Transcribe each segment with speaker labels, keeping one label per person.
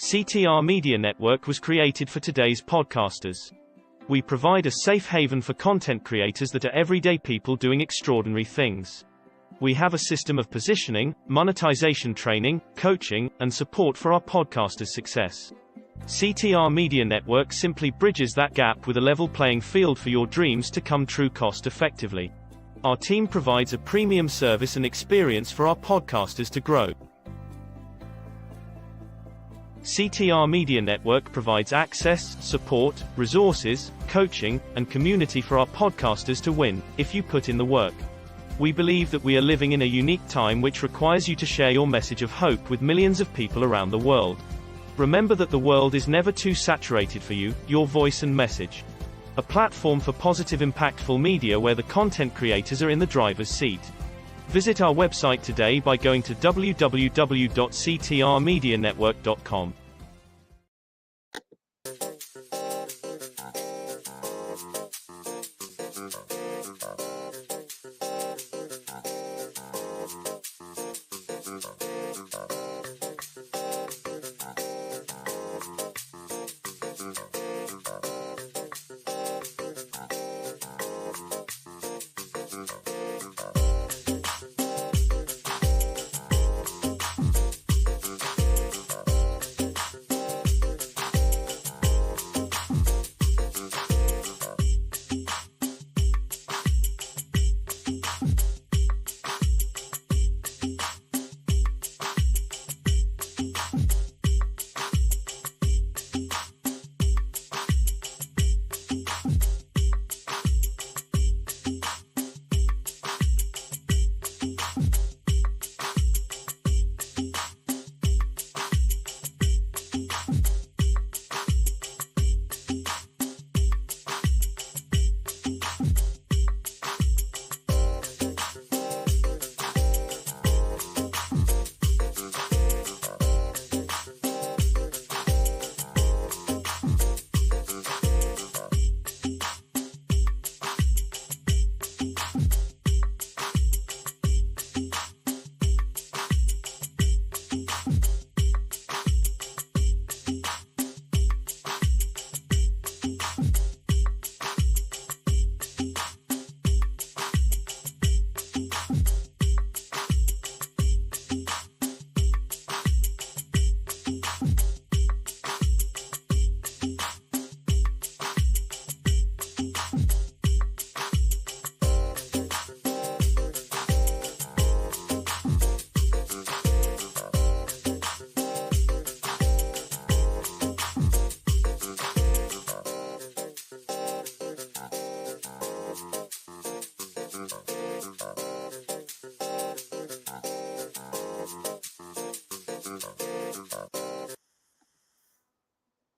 Speaker 1: CTR Media Network was created for today's podcasters. We provide a safe haven for content creators that are everyday people doing extraordinary things. We have a system of positioning, monetization training, coaching, and support for our podcasters' success. CTR Media Network simply bridges that gap with a level playing field for your dreams to come true cost-effectively. Our team provides a premium service and experience for our podcasters to grow. CTR Media Network provides access, support, resources, coaching, and community for our podcasters to win, if you put in the work. We believe that we are living in a unique time which requires you to share your message of hope with millions of people around the world. Remember that the world is never too saturated for you, your voice and message. A platform for positive impactful media where the content creators are in the driver's seat. Visit our website today by going to www.ctrmedianetwork.com.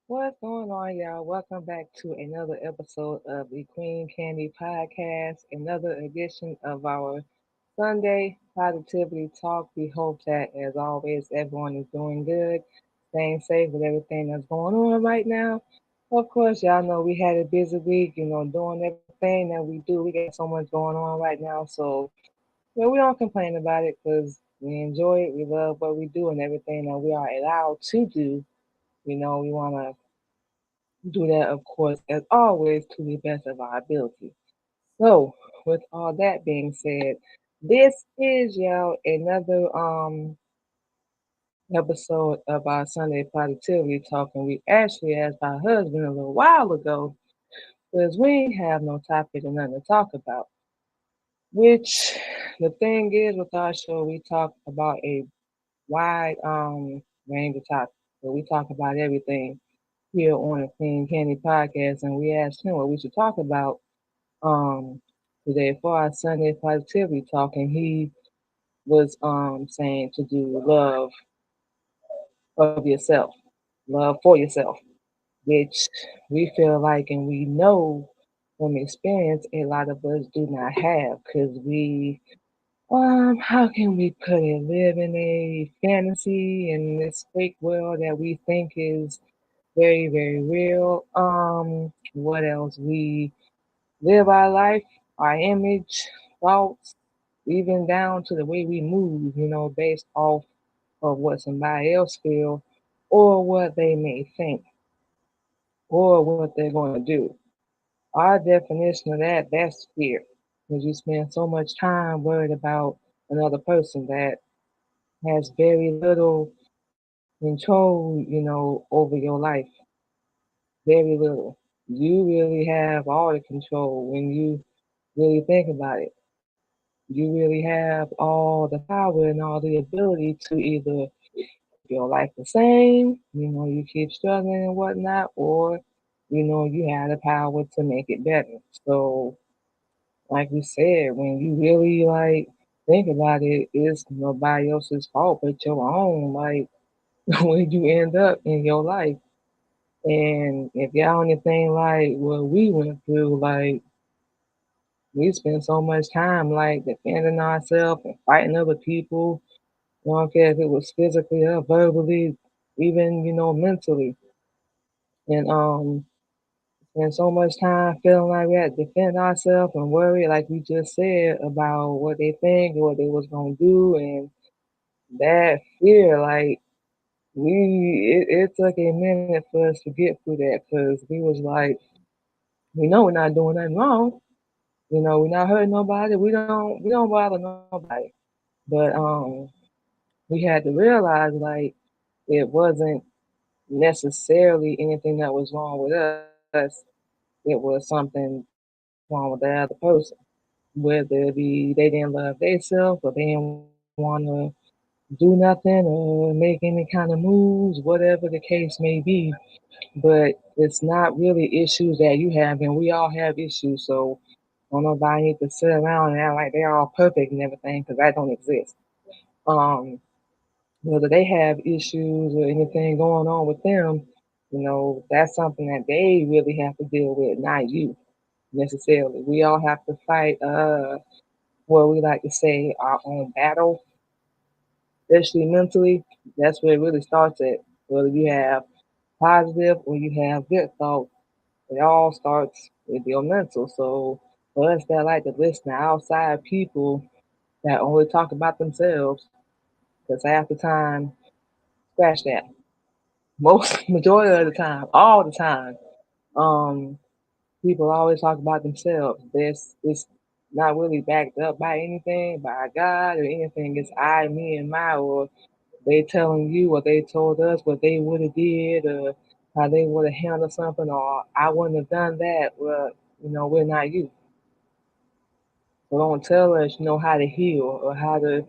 Speaker 2: What's going on, y'all? Welcome back to another episode of the Queen Candy Podcast, another edition of our Sunday Positivity Talk. We hope that, as always, everyone is doing good, staying safe with everything that's going on right now. Of course, y'all know we had a busy week, doing everything that we do. We got so much going on right now, so we don't complain about it because we enjoy it. We love what we do and everything that we are allowed to do. We want to do that, of course, as always, to the best of our ability. So, with all that being said, this is y'all another episode of our Sunday Positivity Talk, and we actually asked my husband a little while ago because we ain't have no topic or nothing to talk about. Which the thing is, with our show, we talk about a wide range of topics. So we talk about everything here on the Queen Candy Podcast, and we asked him what we should talk about today for our Sunday Positivity Talk, and he was saying to do love of yourself, love for yourself, which we feel like and we know from experience a lot of us do not have because we how can we put it, live in a fantasy in this fake world that we think is very, very real. What else? We live our life, our image, thoughts, even down to the way we move, based off of what somebody else feel, or what they may think or what they're going to do. Our definition of that's fear. Because you spend so much time worried about another person that has very little control, over your life. Very little. You really have all the control when you really think about it. You really have all the power and all the ability to either keep your life the same, you keep struggling and whatnot, or, you have the power to make it better. So, like we said, when you really like think about it, it's nobody else's fault but your own. Like when you end up in your life. And if y'all anything like what we went through, like we spent so much time like defending ourselves and fighting other people. I don't care if it was physically or verbally, even, mentally. And spend so much time feeling like we had to defend ourselves and worry, like we just said, about what they think or what they was gonna do, and that fear, like it took a minute for us to get through that because we was like, we know we're not doing nothing wrong, we're not hurting nobody, we don't bother nobody, but we had to realize like it wasn't necessarily anything that was wrong with us. It was something wrong with the other person, whether it be they didn't love themselves or they didn't want to do nothing or make any kind of moves, whatever the case may be. But it's not really issues that you have, and we all have issues. So don't nobody need to sit around and act like they're all perfect and everything, because that don't exist. Um, Whether they have issues or anything going on with them, that's something that they really have to deal with, not you necessarily. We all have to fight what we like to say our own battle, especially mentally. That's where it really starts at. Whether you have positive or you have good thoughts, it all starts with your mental. So for us that like to listen to outside people that only talk about themselves, because half the time, scratch that. Most majority of the time, all the time, um, people always talk about themselves. This it's not really backed up by anything, by God or anything. It's I, me, and my, or they telling you what they told us, what they would have did, or how they would have handled something, or I wouldn't have done that. Well, we're not you. So don't tell us, how to heal or how to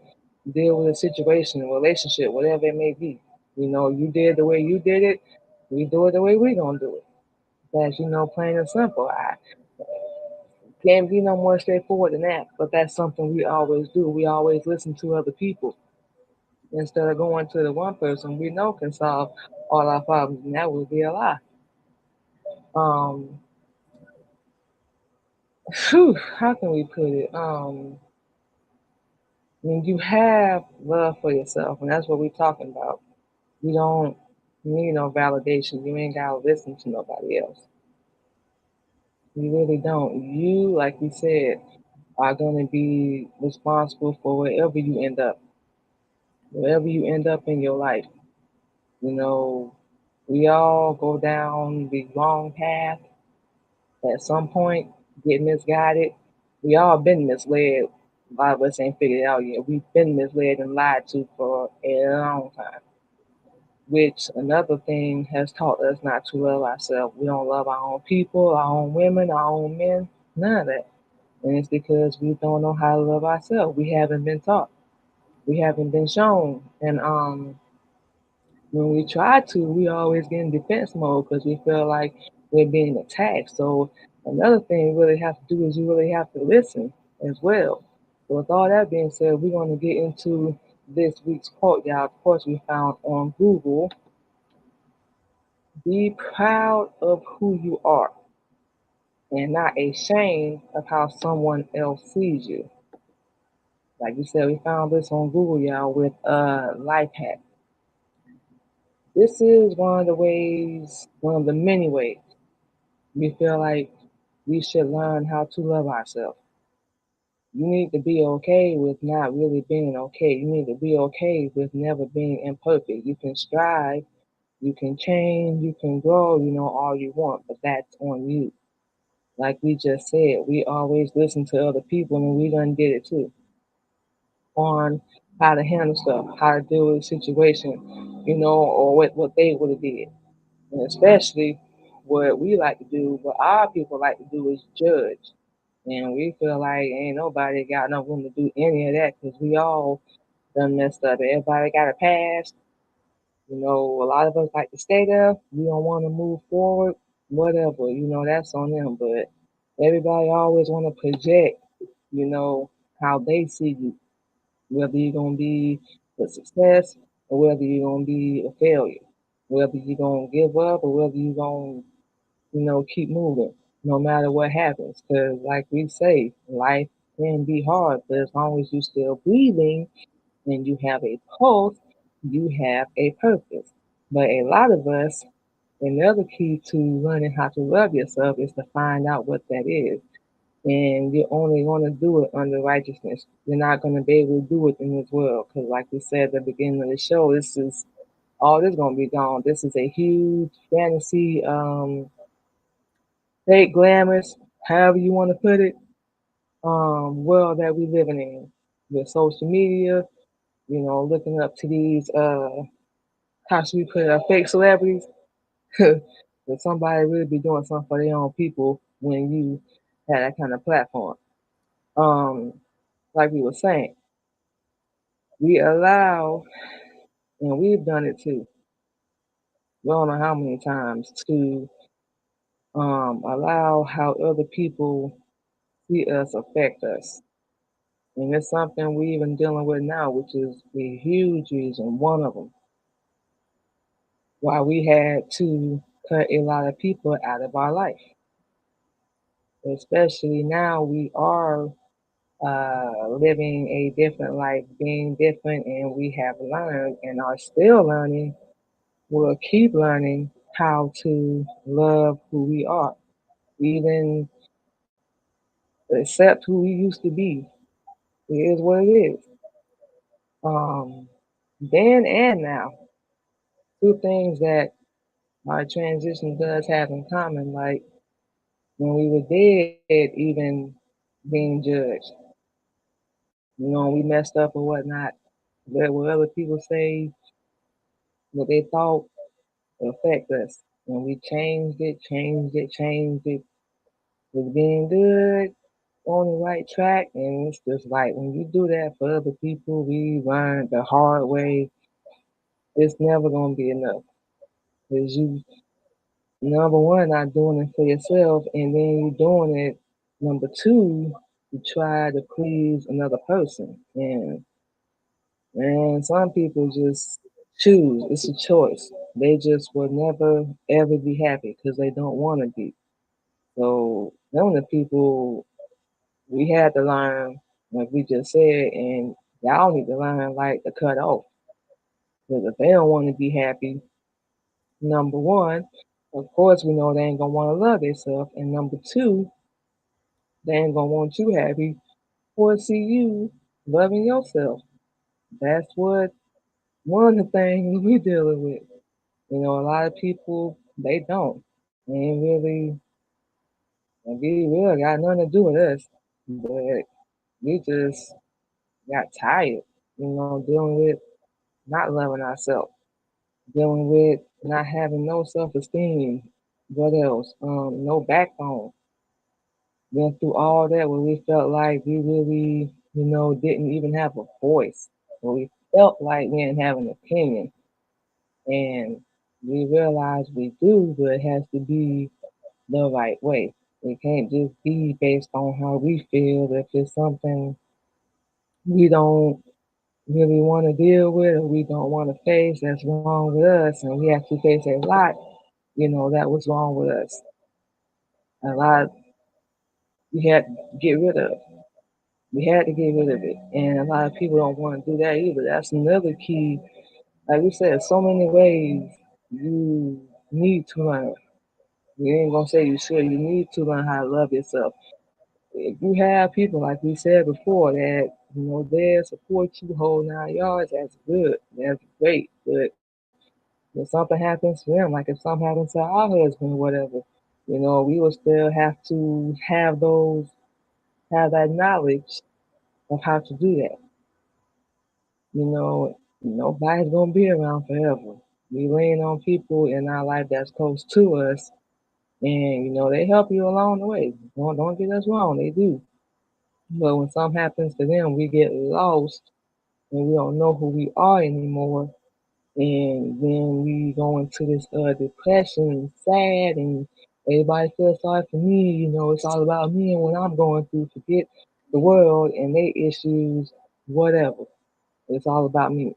Speaker 2: deal with a situation, a relationship, whatever it may be. You did the way you did it, we do it the way we gonna do it. That's, plain and simple. I can't be no more straightforward than that, but that's something we always do. We always listen to other people instead of going to the one person we know can solve all our problems, and that would be a lie. Um, how can we put it? When you have love for yourself, and that's what we're talking about, you don't need no validation. You ain't gotta listen to nobody else. You really don't. You, like we said, are gonna be responsible for wherever you end up in your life. You know, we all go down the wrong path at some point, get misguided. We all been misled. A lot of us ain't figured it out yet. We've been misled and lied to for a long time. Which another thing has taught us not to love ourselves. We don't love our own people, our own women, our own men, none of that. And it's because we don't know how to love ourselves. We haven't been taught. We haven't been shown. And when we try to, we always get in defense mode because we feel like we're being attacked. So another thing you really have to do is you really have to listen as well. So with all that being said, we're going to get into this week's quote, y'all. Of course, we found on Google. Be proud of who you are and not ashamed of how someone else sees you. Like you said, we found this on Google, y'all, with life hack. This is one of the many ways we feel like we should learn how to love ourselves. You need to be okay with not really being okay. You need to be okay with never being imperfect. You can strive, You can change, you can grow, all you want, but that's on you. Like we just said, we always listen to other people and we done did it too. On how to handle stuff, how to deal with a situation, or what they would have did. And especially what we like to do, what our people like to do is judge. And we feel like ain't nobody got no room to do any of that because we all done messed up. Everybody got a past. A lot of us like to stay there. We don't want to move forward. Whatever, that's on them. But everybody always want to project, how they see you, whether you're gonna be a success or whether you're gonna be a failure, whether you're gonna give up or whether you're gonna, keep moving, no matter what happens. Because, like we say, life can be hard, but as long as you're still breathing and you have a pulse, you have a purpose. But a lot of us, another key to learning how to love yourself is to find out what that is. And you're only going to do it under righteousness. You're not going to be able to do it in this world because, like we said at the beginning of the show, this is all this going to be gone. This is a huge fantasy, fake, glamorous, however you want to put it, world that we living in with social media. Looking up to these, how should we put it, fake celebrities. That somebody really be doing something for their own people when you have that kind of platform. Um, like we were saying, we allow, and we've done it too, we don't know how many times, to allow how other people see us affect us. And it's something we even dealing with now, which is a huge reason, one of them, why we had to cut a lot of people out of our life. Especially now we are living a different life, being different, and we have learned and are still learning, will keep learning how to love who we are, even accept who we used to be. It is what it is. Um, then and now, two things that our transition does have in common, like when we were dead, even being judged. We messed up or whatnot. But what other people say, what they thought, affect us. And we changed it. It's being good, on the right track, and it's just like when you do that for other people, we learn the hard way. It's never gonna be enough because you, number one, not doing it for yourself, and then you doing it. Number two, you try to please another person, and some people just choose. It's a choice. They just will never ever be happy because they don't want to be. So, some of the people we had to learn, like we just said, and y'all need to learn like to cut off. Because if they don't want to be happy, number one, of course we know they ain't gonna want to love themselves, and number two, they ain't gonna want you happy or see you loving yourself. That's what one of the things we dealing with. A lot of people they don't. They ain't really, and be real, got nothing to do with us, but we just got tired. Dealing with not loving ourselves, dealing with not having no self-esteem. What else? No backbone. Went through all that where we felt like we really, didn't even have a voice. Where we felt like we didn't have an opinion. And we realized we do, but it has to be the right way. It can't just be based on how we feel. If it's something we don't really want to deal with or we don't want to face that's wrong with us, and we have to face a lot, that was wrong with us. A lot we had to get rid of. We had to get rid of it. And a lot of people don't want to do that either. That's another key. Like we said, so many ways you need to learn. We ain't gonna say you should, you need to learn how to love yourself. If you have people like we said before that, there support you whole 9 yards, that's good. That's great. But If something happens to them, like if something happens to our husband or whatever, we will still have to have that knowledge of how to do that. Nobody's gonna be around forever. We lean on people in our life that's close to us, and they help you along the way. Don't get us wrong, they do. But when something happens to them, we get lost and we don't know who we are anymore. And then we go into this depression and sad, and everybody feels sorry for me. It's all about me and what I'm going through. Forget the world and their issues, whatever. It's all about me.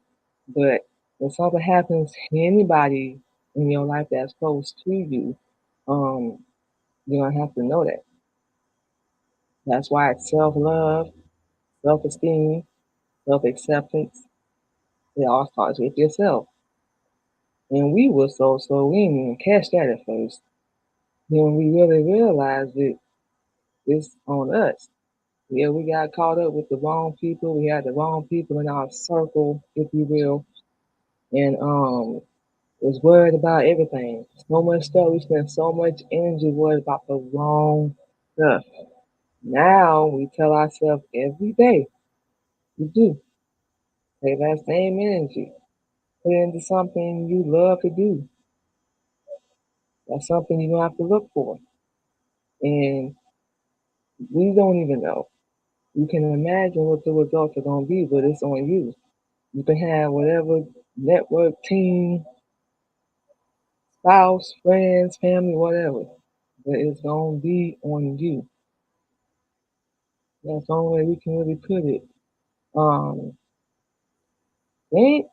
Speaker 2: But when something happens to anybody in your life that's close to you, um, you're gonna have to know that. That's why it's self-love, self-esteem, self-acceptance. It all starts with yourself. And we were so slow, we didn't even catch that at first. Then we really realized it's on us. Yeah, we got caught up with the wrong people. We had the wrong people in our circle, if you will, and was worried about everything. So much stuff. We spent so much energy worried about the wrong stuff. Now we tell ourselves every day, you do. Take that same energy, put it into something you love to do. That's something you don't have to look for. And we don't even know. You can imagine what the results are going to be, but it's on you. You can have whatever network, team, spouse, friends, family, whatever, but it's going to be on you. That's the only way we can really put it. I think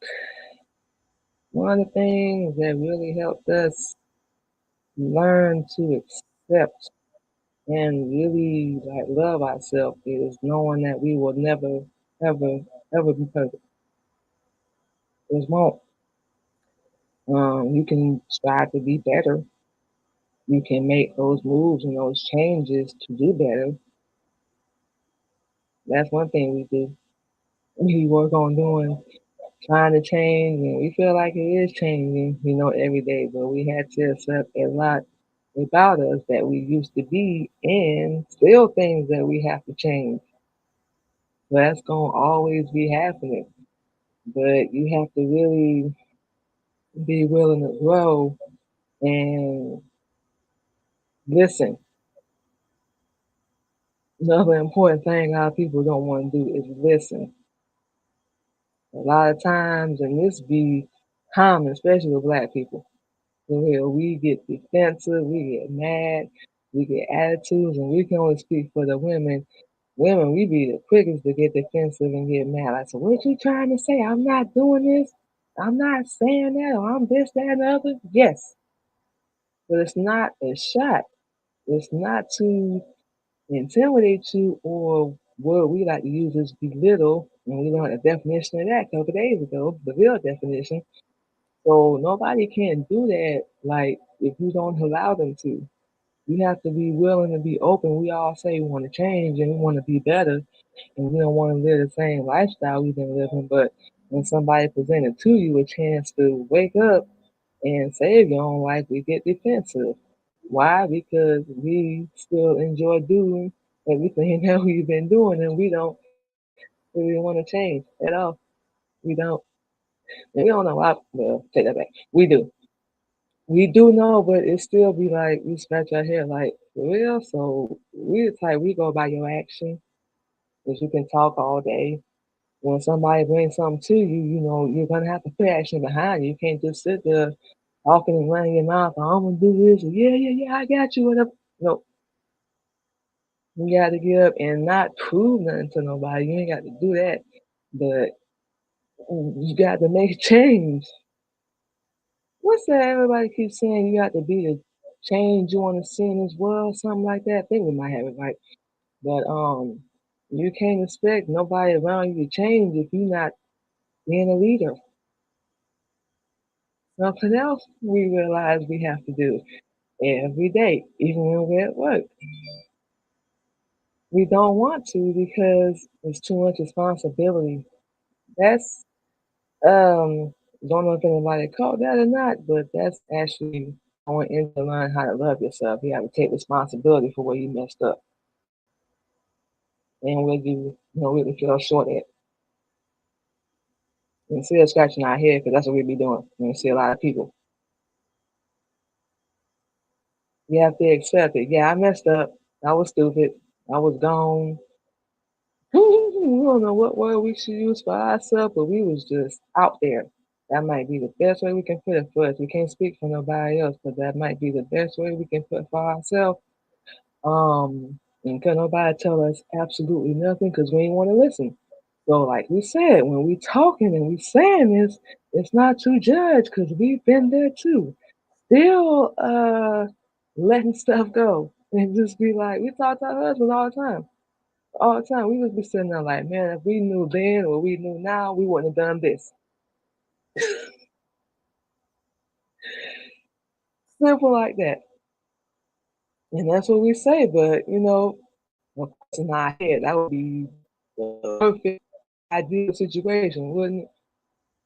Speaker 2: one of the things that really helped us learn to accept and really like love ourselves is knowing that we will never, ever, ever be perfect. It won't. You can strive to be better. You can make those moves and those changes to do better. That's one thing we do. We work on doing, trying to change, and we feel like it is changing, every day. But we had to accept a lot about us that we used to be, and still things that we have to change. So that's gonna always be happening. But you have to really be willing to grow and listen. Another important thing a lot of people don't want to do is listen. A lot of times, and this be common, especially with black people, where we get defensive, we get mad, we get attitudes, and we can only speak for the women. Women, we be the quickest to get defensive and get mad. Like, so what you trying to say? I'm not doing this. I'm not saying that, or I'm this, that, and the other. Yes, but it's not a shot. It's not to intimidate you or what we like to use is belittle. And we learned a definition of that a couple of days ago, the real definition. So nobody can do that, like, if you don't allow them to. You have to be willing to be open. We all say we want to change and we want to be better and we don't want to live the same lifestyle we've been living. But when somebody presented to you a chance to wake up and save your own life, we get defensive. Why? Because we still enjoy doing everything that we've been doing and we don't really want to change at all. We don't. And we don't know why. Well, take that back. We do. We do know, but it still be like we scratch our head like, for real? So we the type we go by your action, because you can talk all day. When somebody brings something to you, you're gonna have to put action behind it. You can't just sit there talking and running your mouth. I'm gonna do this. Yeah, yeah, yeah. I got you. Whatever. No, you got to get up and not prove nothing to nobody. You ain't got to do that, but you got to make a change. What's that? Everybody keeps saying you got to be the change you want to see in this world, something like that. I think we might have it right, but you can't expect nobody around you to change if you're not being a leader. Something else we realize we have to do every day, even when we're at work. We don't want to because it's too much responsibility. That's um Don't know if anybody caught that or not, but that's actually going into learn how to love yourself. You have to take responsibility for where you messed up and where you really fell short at. Instead of scratching our head, because that's what we be doing. You see a lot of people. You have to accept it. Yeah, I messed up. I was stupid. I was gone. We don't know what word we should use for ourselves, but we was just out there. That might be the best way we can put it for us. We can't speak for nobody else, but that might be the best way we can put it for ourselves. And can nobody tell us absolutely nothing because we ain't want to listen. So, like we said, when we talking and we saying this, it's not to judge because we've been there too. Still letting stuff go and just be like, we talk to our husband all the time. All the time. We just be sitting there like, man, if we knew then or we knew now, we wouldn't have done this. Simple like that. And that's what we say, but of course in our head, that would be the perfect ideal situation, wouldn't it?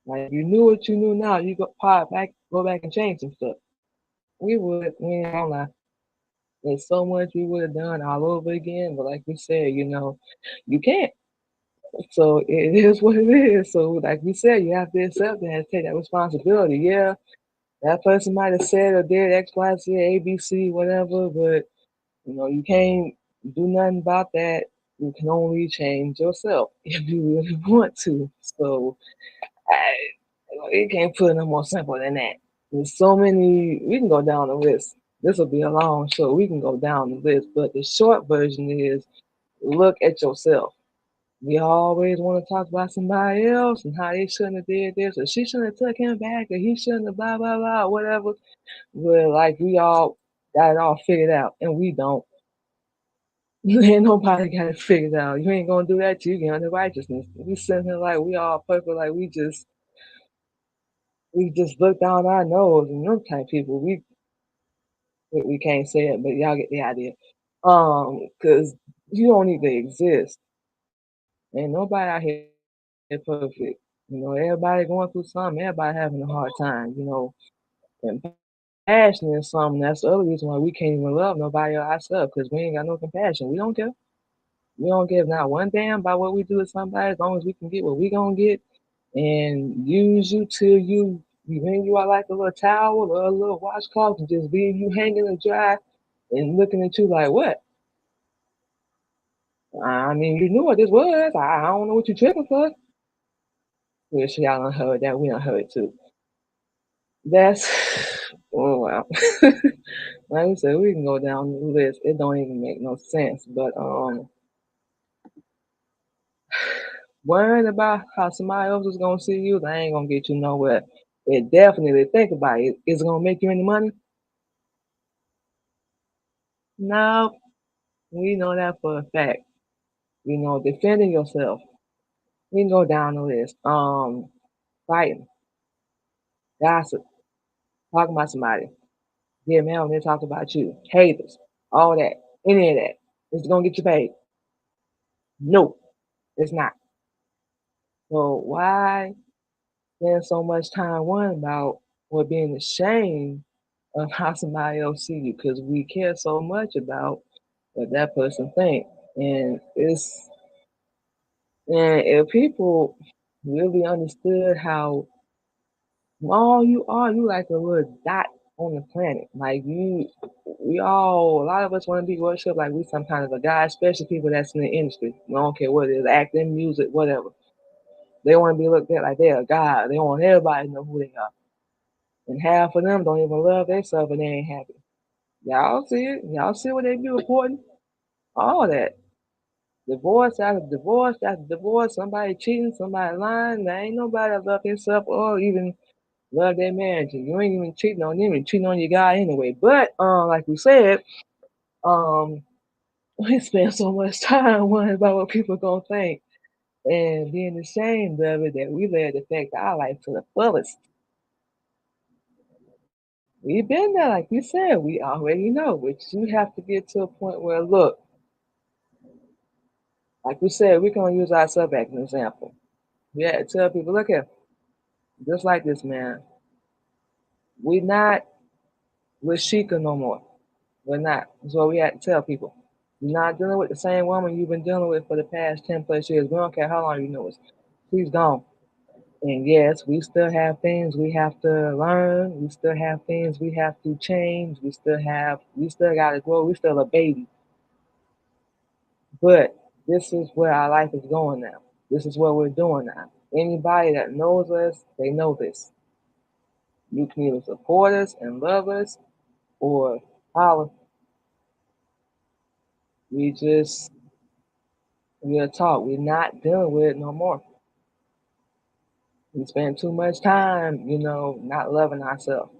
Speaker 2: Like if you knew what you knew now, you go back and change some stuff. We would, we ain't gonna lie. There's so much we would have done all over again, but like we said, you can't. So it is what it is. So like we said, you have to accept that and take that responsibility. Yeah, that person might have said or did X, Y, Z, A, B, C, whatever, but you can't do nothing about that. You can only change yourself if you really want to. So I, it can't put it no more simple than that. There's so many. We can go down the list. This will be a long show. We can go down the list, but the short version is look at yourself. We always want to talk about somebody else and how they shouldn't have did this, or she shouldn't have took him back, or he shouldn't have blah blah blah, whatever. But like we all got it all figured out, and we don't. Ain't nobody got it figured out. You ain't gonna do that till you get under righteousness. We sitting here like we all perfect, like we just look down our nose and them type people. We can't say it, but y'all get the idea. Cause you don't need to exist. Ain't nobody out here perfect. Everybody going through something, everybody having a hard time, and passion is something that's the other reason why we can't even love nobody or ourselves, because we ain't got no compassion. We don't care. We don't give not one damn about what we do to somebody as long as we can get what we gonna get and use you till you hang you out like a little towel or a little washcloth and just leave you hanging and dry and looking at you like what? I mean, you knew what this was. I don't know what you're tripping for. Which y'all done heard that. We done heard it too. That's oh wow. Like I said, we can go down the list. It don't even make no sense. But worrying about how somebody else is gonna see you, that ain't gonna get you nowhere. It definitely think about it. Is it gonna make you any money? No, we know that for a fact. Defending yourself. We can go down the list. Fighting, gossip, talking about somebody, get mad when they talk about you, haters, all that, any of that. Is it gonna get you paid? No, it's not. So why spend so much time worrying about or being ashamed of how somebody else see you? Because we care so much about what that person think, and if people really understood how small you are, you like a little dot on the planet. Like a lot of us want to be worshipped like we some kind of a god, especially people that's in the industry. I don't care what it is, acting, music, whatever. They want to be looked at like they're a god. They want everybody to know who they are. And half of them don't even love themselves and they ain't happy. Y'all see it? Y'all see what they be reporting? All that. Divorce after divorce after divorce, somebody cheating, somebody lying. There ain't nobody that love themselves or even love their marriage. And you ain't even cheating on them, and cheating on your guy anyway. But like we said, um, we spend so much time worrying about what people gonna think and being ashamed of it that we let it affect our life to the fullest. We've been there, like we said, we already know, but you have to get to a point where, look, like we said, we're gonna use ourselves as an example. We had to tell people, look here, just like this man. We not with Sheikah no more. We're not. That's what we had to tell people. You're not dealing with the same woman you've been dealing with for the past 10 plus years. We don't care how long you know us. She's gone. And yes, we still have things we have to learn. We still have things we have to change. We still got to grow. We still a baby. But this is where our life is going now. This is what we're doing now. Anybody that knows us, they know this. You can either support us and love us or holler. We just, we'll talk. We're not dealing with it no more. We spend too much time, not loving ourselves,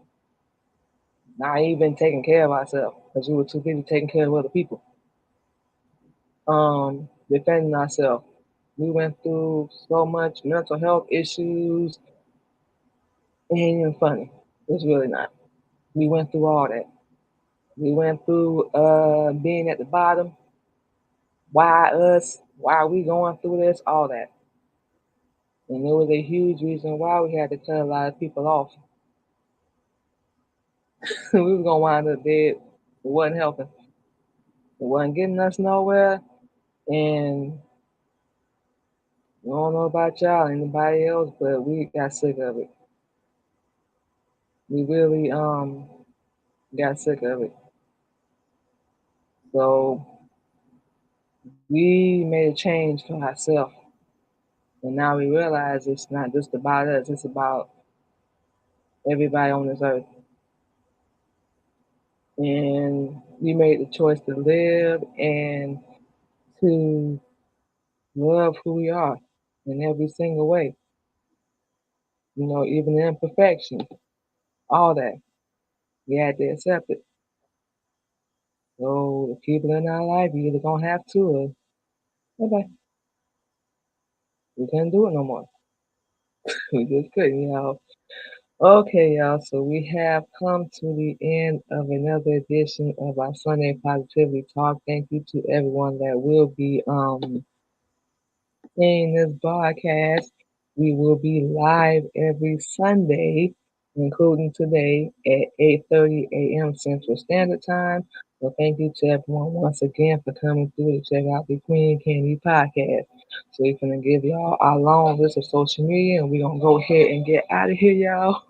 Speaker 2: not even taking care of ourselves because we were too busy taking care of other people. Defending ourselves. We went through so much mental health issues. It ain't even funny. It's really not. We went through all that. We went through being at the bottom. Why us? Why are we going through this? All that. And it was a huge reason why we had to cut a lot of people off. We was gonna wind up dead. It wasn't helping. It wasn't getting us nowhere. And I don't know about y'all, anybody else, but we got sick of it. We really got sick of it. So we made a change for ourselves. And now we realize it's not just about us, it's about everybody on this earth. And we made the choice to live and to love who we are in every single way. Even the imperfection, all that. We had to accept it. So the people in our life, you either gonna have to or bye bye. We couldn't do it no more. We just couldn't, y'all. Okay, y'all. So we have come to the end of another edition of our Sunday Positivity Talk. Thank you to everyone that will be seeing this broadcast. We will be live every Sunday, including today at 8:30 a.m. Central Standard Time. So thank you to everyone once again for coming through to check out the Queen Candy Podcast. So we're gonna give y'all our long list of social media, and we're gonna go ahead and get out of here, y'all.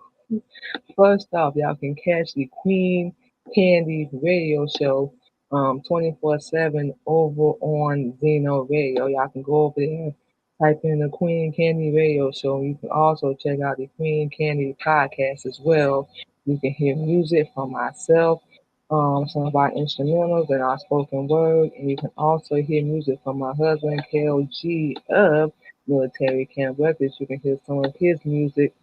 Speaker 2: First off, y'all can catch the Queen Candy radio show 24/7 over on Zeno Radio. Y'all can go over there, type in the Queen Candy radio show. You can also check out the Queen Candy podcast as well. You can hear music from myself, some of our instrumentals and our spoken word, and you can also hear music from my husband, KLG of Military Camp Records. You can hear some of his music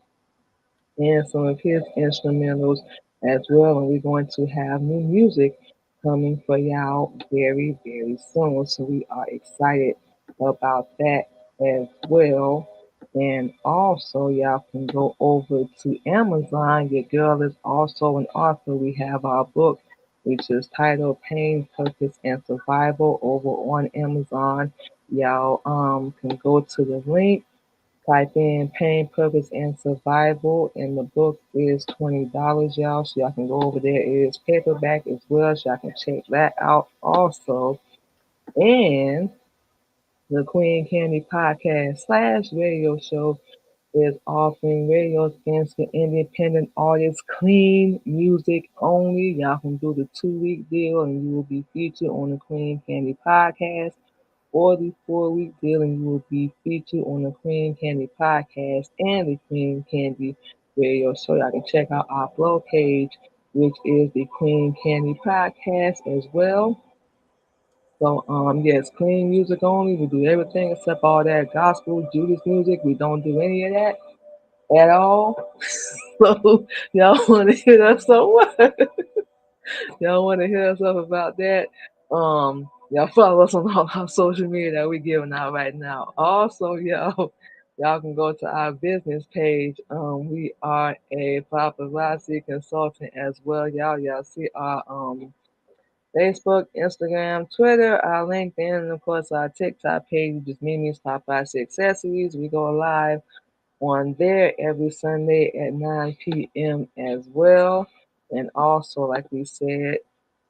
Speaker 2: and some of his instrumentals as well. And we're going to have new music coming for y'all very, very soon. So we are excited about that as well. And also, y'all can go over to Amazon. Your girl is also an author. We have our book, which is titled Pain, Purpose, and Survival over on Amazon. Y'all can go to the link, type in Pain, Purpose, and Survival, and the book is $20, y'all. So y'all can go over there. It is paperback as well, so y'all can check that out also. And the Queen Candy Podcast / radio show is offering radio spins for independent artists, clean music only. Y'all can do the 2-week deal, and you will be featured on the Queen Candy Podcast, or the 4-week deal, and you will be featured on the Queen Candy Podcast and the Queen Candy Radio Show. Y'all can check out our blog page, which is the Queen Candy Podcast as well. So, yes, clean music only. We do everything except all that gospel, Judas music. We don't do any of that at all. So, y'all want to hit us up? What? Y'all want to hit us up about that? Y'all follow us on all our social media that we're giving out right now. Also, y'all can go to our business page. We are a paparazzi consultant as well. Y'all see our Facebook, Instagram, Twitter, our LinkedIn, and of course our TikTok page, which is Mimi's Paparazzi Accessories. We go live on there every Sunday at 9 p.m. as well. And also, like we said,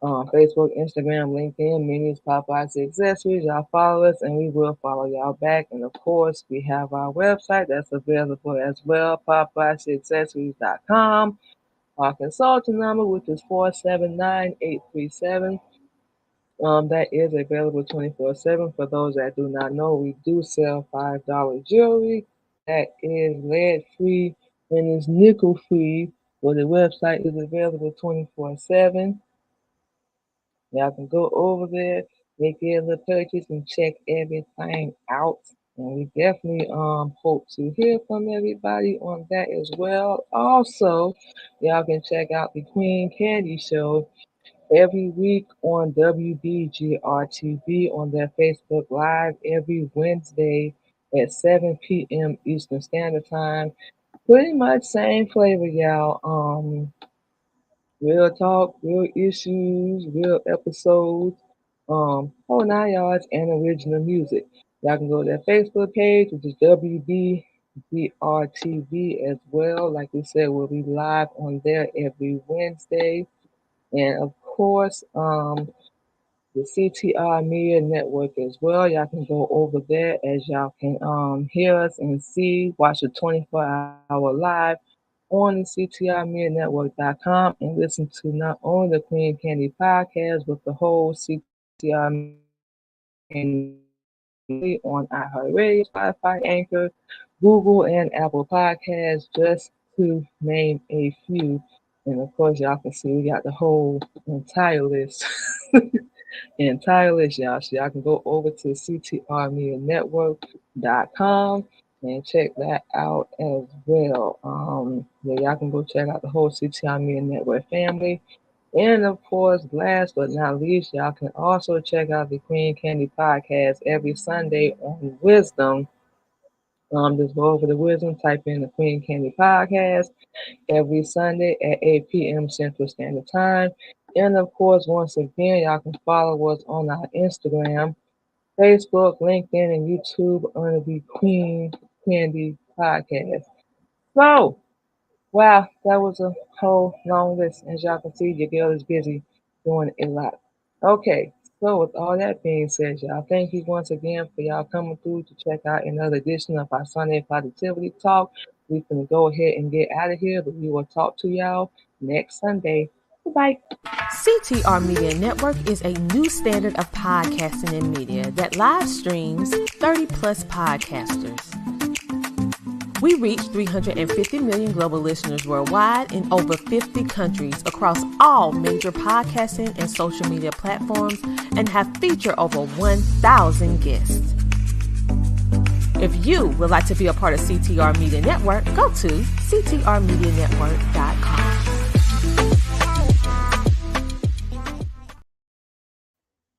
Speaker 2: Facebook, Instagram, LinkedIn, Minis, Popeyes, Accessories. Y'all follow us and we will follow y'all back. And of course, we have our website that's available as well, PopeyesAccessories.com. Our consulting number, which is 479-837. That is available 24/7. For those that do not know, we do sell $5 jewelry that is lead free and is nickel free. Well, the website is available 24/7. Y'all can go over there, make your little purchase, and check everything out. And we definitely hope to hear from everybody on that as well. Also, y'all can check out the Queen Candy Show every week on WBGR-TV on their Facebook Live every Wednesday at 7 p.m. Eastern Standard Time. Pretty much same flavor, y'all. Real talk, real issues, real episodes, whole 9 yards, and original music. Y'all can go to their Facebook page, which is WBGR-TV as well. Like we said, we'll be live on there every Wednesday. And of course, the CTR Media Network as well. Y'all can go over there as y'all can hear us and see, watch the 24-hour live on the CTRMedianetwork.com and listen to not only the Queen Candy podcast, but the whole CTR on iHeartRadio, Spotify, Anchor, Google, and Apple Podcasts, just to name a few. And of course, y'all can see we got the whole entire list. Entire list, y'all. So y'all can go over to CTRMediaNetwork.com and check that out as well. Yeah, y'all can go check out the whole CTR Media Network family. And of course, last but not least, y'all can also check out the Queen Candy Podcast every Sunday on Wisdom. Just go over to Wisdom, type in the Queen Candy Podcast every Sunday at 8 p.m. Central Standard Time. And of course, once again, y'all can follow us on our Instagram, Facebook, LinkedIn, and YouTube under the Queen Candy Podcast. So, wow, that was a whole long list. As y'all can see, your girl is busy doing a lot. Okay, so with all that being said, y'all, thank you once again for y'all coming through to check out another edition of our Sunday Positivity Talk. We can go ahead and get out of here, but we will talk to y'all next Sunday. Goodbye.
Speaker 3: CTR Media Network is a new standard of podcasting and media that live streams 30-plus podcasters. We reach 350 million global listeners worldwide in over 50 countries across all major podcasting and social media platforms and have featured over 1,000 guests. If you would like to be a part of CTR Media Network, go to ctrmedianetwork.com.